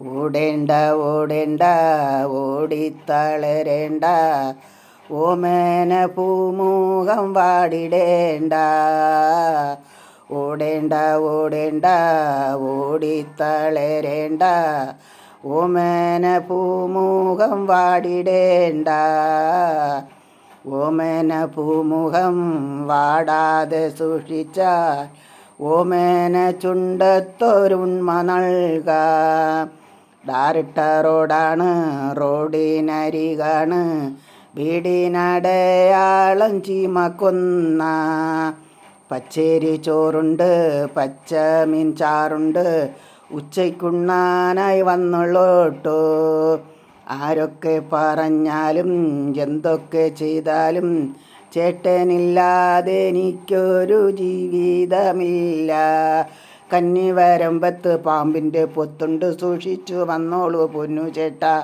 ഓടേണ്ട ഓടേണ്ട ഓടിത്തളരേണ്ട ഓമന പൂമുഖം വാടിടേണ്ട. ഓടേണ്ട ഓടേണ്ട ഓടിത്തളരേണ്ട ഓമന പൂമുഖം വാടിടേണ്ട. ഓമന പൂമുഖം വാടാതെ സൂക്ഷിച്ചാൽ ഓമന ചുണ്ടത്തൊരുണ്മ നൽകാം. ടാറിട്ട റോഡാണ്, റോഡിനരികാണ് വീടിനടയാളം ചീമക്കൊന്ന. പച്ചരി ചോറുണ്ട്, പച്ചമീൻ ചാറുണ്ട്, ഉച്ചയ്ക്കുണ്ണാനായി വന്നുള്ളോട്ടോ. ആരൊക്കെ പറഞ്ഞാലും എന്തൊക്കെ ചെയ്താലും ചേട്ടനില്ലാതെ എനിക്കൊരു ജീവിതമില്ല. കന്നിവരമ്പത്ത് പാമ്പിൻ്റെ പൊത്തുണ്ട്, സൂക്ഷിച്ചു വന്നോളൂ പൊന്നു ചേട്ടാ.